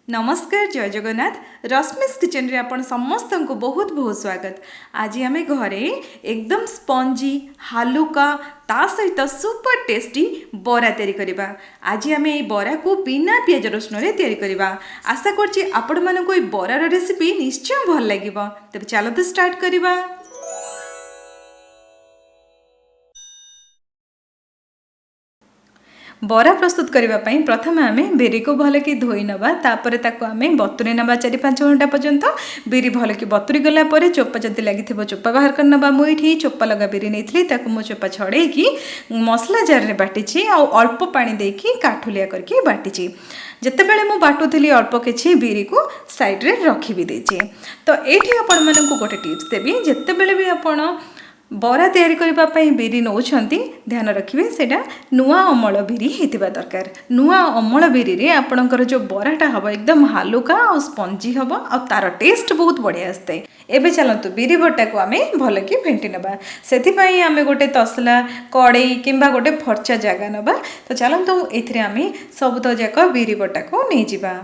नमस्कार जय जगन्नाथ रश्मिस किचन रे आपण समस्त को बहुत बहुत स्वागत। आज आम घरे एकदम स्पंजी हालुका ता सहित सुपर टेस्टी बरा तैयारी करबा। आज आम ये बरा को बिना पियाज रसुन रे तैयारी करबा। आशा करछि आपण मानको ये बरार रेसिपी निश्चय भल लागिबो। तबे चलो तो स्टार्ट करबा। बरा प्रस्तुत करने प्रथम आम बिरी को भल कि धोई नवा तापर ताको आम बतुरे नवा 4-5 घंटा पर्यंत बिरी भल कि बतुरी गला पर चोपा जदि लगी चोपा बाहर कर नवा। मुझे चोपा लगा बिरी नहीं मु चोपा छड़ेकी मसला जार में बाटी आ अल्प पानी देकी काठुलिया करके बाटी। जितेबाला मु बाटुली अल्प किसी बिरी को साइड्रे रखी भी देची। तो ये आपण मानक गोटे टिप्स देवी जितेबाला भी आपण बरा तैयारी करने बिरी नौछंती ध्यान रखिए सेटा नुआ अमल बिरी होता दरकार। नुआ अमल बिरी रे आपणकर जो बराटा हम एकदम हालुका और स्पंजी हम और तार टेस्ट बहुत बढ़िया आसता। एबे चलतु बिरी बटा को आम भल कि फेंटी नवा। से आम गोटे तसला कड़ई किंबा गोटे फर्चा जगह नवा। तो चलतु ये आम सबुत जाक बिरी बटा को नहीं जिबा।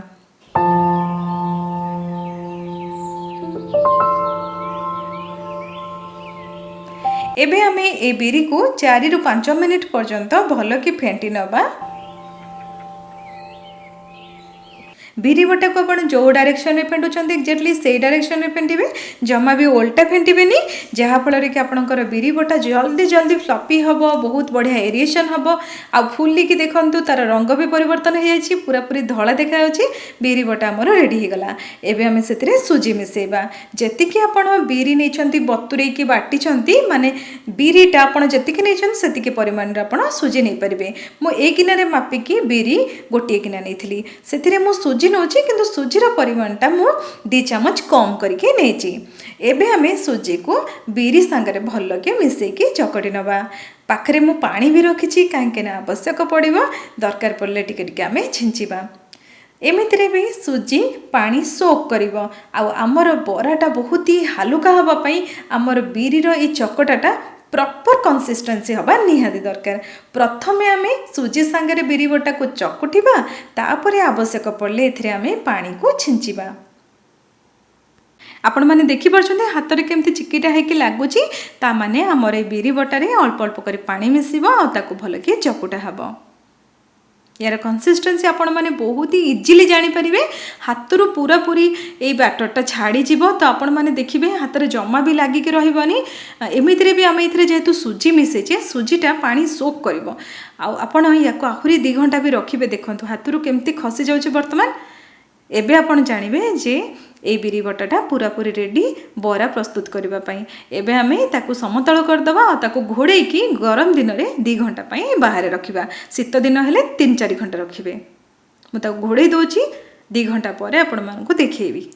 एबे आमे ए बिरी को 4 ରୁ 5 मिनिट पर्यंत भल कि फेंटी नवा। बिरी बटा को आप जो डायरेक्शन में फेंटुंट एक्जाक्टली से डायरेक्शन में फेंटे जमा भी ओल्टा फेंटेनि जहाँफल कि आपंकर बिरी बटा जल्दी जल्दी फ्लफी हम बहुत बढ़िया एरिएशन हम आ फुलिकी देखु तार रंग भी परिवर्तन हो जाए पूरा पूरी धला देखा बिरी बटा आमर रेडी होगला। एबे आम से सुजी मिसेबा जी आप बिरी नहीं बतुरे की बाटी माने बिरीटा आप जी नहीं परिमाण आप सुजी नहीं पारे। मुझे गिनारे मापिकी बिरी गोटे गिना नहीं से सुजी नौची किंतु सुजीर परिमाणटा मु 2 चम्मच कम करके नेची। एबे हमें सुजी को बिरी सांगरे भल के मिसेकी चकटी नवा। पाखरे मु पानी भी रखी कहीं आवश्यक पड़ो दरकार पड़े टिके आम छिंचिबा। एमितिरे भी सुजी पानी सोक करिवो आ आमर बराटा बहुत ही हालुका हवापाई आमर बिरीर ये चकटाटा प्रॉपर कंसिस्टेंसी हवा निहाती दरकार। प्रथमे आम सुजी सांगरे बिरी बटा को चकुटिबा तापरे आवश्यक पड़े एथिरे आम पानी को छिंचिबा। आपण माने देखि परछन्ते हाथ रे केमती चिकीटा हेकी लागुची ता माने हमर ए बिरी बटारे अल्प अल्प करी पानी मिसिबो आ ताको भल के चकुटा हबो। यार कंसिस्टेंसी आपण माने बहुत ही इजीली जानी परिबे। हाथ रू पूरा पूरी ए बैटरटा छाड़ी जीवो तो आपण माने देखिबे हाथ रे जमा भी लागी के रहिबनी। एमितिरे भी आम इथरे जेहेतु सुजी मिसेचे सुजीटा पानी सोक करिवो आ आपण याको आहुरी 2 घंटा भी रखिबे। देखंतु हाथ रू केमती खसी जाउछ वर्तमान। एबे आपण जानिबे जे ए बिरी बटाटा पूरा पूरी रेडी बरा प्रस्तुत करबा पई। एबे हमें ताकू समतल कर दबा और ताकू घोड़े की गरम दिन रे 2 घंटा पई बाहर रखिबा। शीत दिन हेले 3-4 घंटा रखिबे। मु ताकू घोड़े दोची 2 घंटा परे आपण मानकू देखैबी।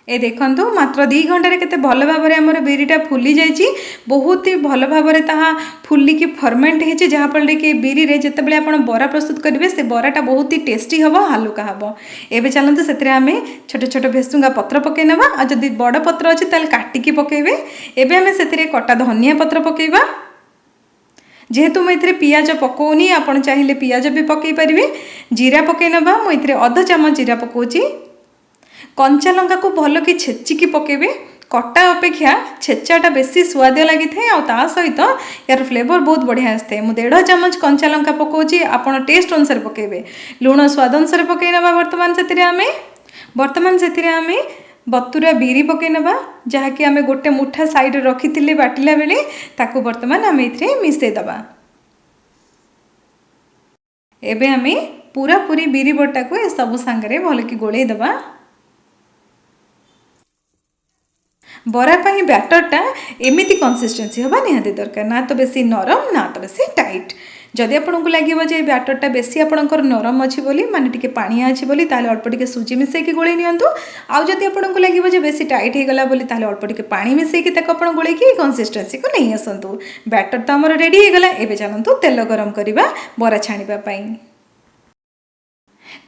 ए देखंतु मात्र 2 घंटा रे केते भल भाव रे हमर बिरीटा फुली जाईची बहुत ही भल भाव रे ताहा फुली की फर्मेंट हेची जहाँफल कि बिरी रे जेतेबेले आपण बरा प्रस्तुत करिवे से बराटा बहुत ही टेस्टी हबो हालुका हबो। एबे चलंतु सेतरे आमे छोटे छोटे भेसुंगा पत्र पके नबा आ जदी बड़ पत्र अछि ताल काटिकी पकेबे। एबे आमे सेतरे कटा धनिया पत्र पकेबा। जेहेतु मुझे इथे पियाज पकोनी आपण चाहिले पियाज भी पकई पारिबे। जीरा पके नबा मु इथे आधा चम्मच जीरा पकोची। कंचा लंका को भल कि छेचिकी पकेबे। कटा अपेक्षा छेचाटा बेसी स्वाद लगी थाए आ ता सहित यार फ्लेवर बहुत बढ़िया आसते। मु 1.5 चम्मच कंचा लंका पकोची आपण टेस्ट अनुसार पकेबे। लुण स्वाद अनुसार पकई नबा। वर्तमान से आमे बतुरा बिरी पकई नबा जहाँकि आमे गोटे मुठा साइड रखी बाटिला बेले ताकू वर्तमान आमे इथे मिसई दबा। एबे आमे पूरा पूरी बिरी बटा को ए सब सांगरे भल कि गोळेई दबा। बरा पाई बैटरटा एमिति कंसिस्टेंसी हवा निहाती दरकार ना तो बेसी नरम ना तो बेसी टाइट। जदि आपको लगे जे बैटरटा बेसी आपणकर नरम अच्छी बोली माने टिके पानिया अच्छी बोली ताले अल्प टिके सुजी मिसेकी गोळेई नियंतु। आउ जदि आपको लगे जे बेसी टाइट हो गला बोली ताले अल्प टिके पानी मिसेकी ताको आपण गोळेकी कंसिस्टेंसी को नहीं आसंतु। बैटर तो हमर रेडी हो गला। एबे चलंतु तेल गरम करिबा बरा छाणिबा पई।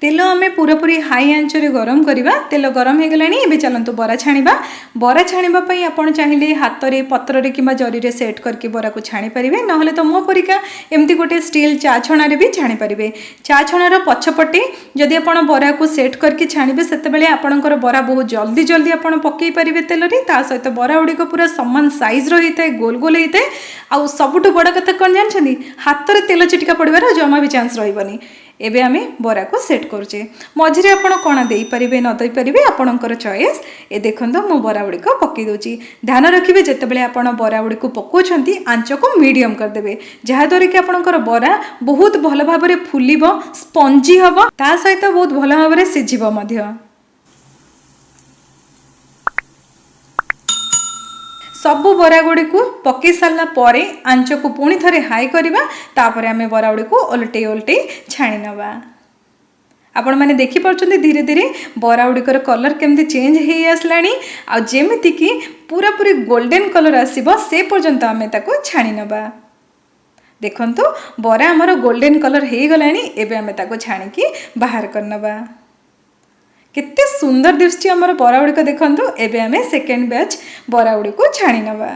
तेल आम पूरापूरी हाई आंचरे गरम करवा। तेल गरम हो गलानी। एबे चलतु बरा छाणीबा। बरा छाणीबाई आपण चाहिए हाथ में पत्र कि जरी रे सेट करके बरा को छाणी पारे ना तो मो परिका एमती गोटे स्टील चा छणार भी छाणी पारे। चा छणार पछपटे जदि आप बरा को सेट करके छाणीबे सेतेबेले आपणकर बरा बहुत जल्दी जल्दी आप पकई पारे तेल रे। ता सहित बरा गुड़िक पूरा समान साइज होता है, गोल गोल होता है। आउ सबुठ बड़ कथा कौन जानते हाथ में तेल चिटिका पड़वार जमा भी चांस रही। एबे आमे बरा को सेट करुचे। मझिरे आपण कणा देई परिबे न देई परिबे आपणकर चॉइस। ए देखंतो मो बरा गुडी को पक्की दोची। ध्यान रखिबे जेतेबेले आपण बरा गुडी को पकोछंती आंच को मीडियम कर देबे जहा द्वारा कि आपणकर बरा बहुत भल भाबरे फुलिबो, स्पंजी हबो, ता सहित बहुत भल भाबरे सिझिबो मध्य। सबु बरा गुड़ी को पकई सारा पर आंच को पुणी थे हाई करवा। तापर आम बरा गुड़ी को ओल्टे ओल्टे छाणी नवा। आपण मैंने देखिपुं धीरे धीरे बरा गुड़िकर कलर केमती चेंज हो आसलानी। आमती कि पूरा पूरी गोल्डन कलर आसो से पर्यंत आम ताको छाणी नवा। देखंतु बरा आमर गोल्डन कलर हो गलानी। एबे आम ताको छाणीकी बाहर करनवा। केते सुंदर दिसछि हमर बरा गुड़ी को देखंतु। एबे आमे सेकेंड बैच बरा गुड़ी को छाणी नवा।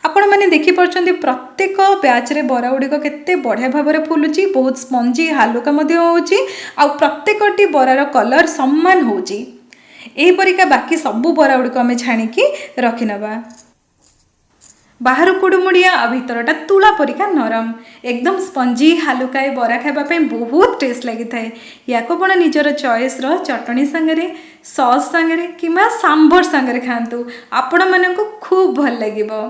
आपण मैंने देखि परछंती प्रत्येक बैच रे बरा गुड़ी को केते बढ़िया भाबरे फुलुची, बहुत स्पंजी हालुका मध्ये होउची। आ प्रत्येकटी बरार कलर समान होउची। एही परिका बाकी सबु बरा गुड़ी को आमे छाणीकी रखि नवा। बाहर कुड़ुमुड़िया आ भितरटा तुला परिका नरम एकदम स्पंजी हालुकाए बरा खाइबा पे बहुत टेस्ट लगी थाए। याको पण निजर चॉइस रो चटनी संगरे, सॉस संगरे किमा सांभर संगरे खांतु आपण मानकु खूब भल लागिबो।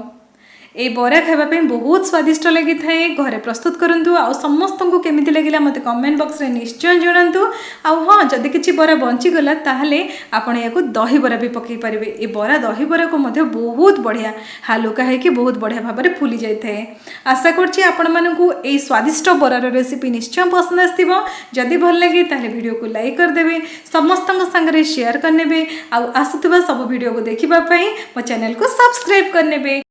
ए बरा खाइबा पे बहुत स्वादिष्ट लगी थाए। घरे प्रस्तुत करंतु आ समस्त को केमिति लागिला मते कमेंट बॉक्स रे निश्चय जणांतु। आ हां जदि किछि बरा बंची गला ताहले आपण याको दही बरा भी पकई परिबे। ए बरा दही बरा को मध्ये बहुत बढ़िया हालुका है कि बहुत बढ़िया भाबरे फुली जाय थाए। आशा करछि आपण मानकु ए स्वादिष्ट बरार रेसिपी निश्चय पसंद आस्तिबो। जदि भल लागे ताहले वीडियो को लाइक कर देबे, समस्तक संगरे शेयर करनेबे। आ आसुतबा सब वीडियो को देखिबा पई मो चैनल को सब्सक्राइब करनेबे।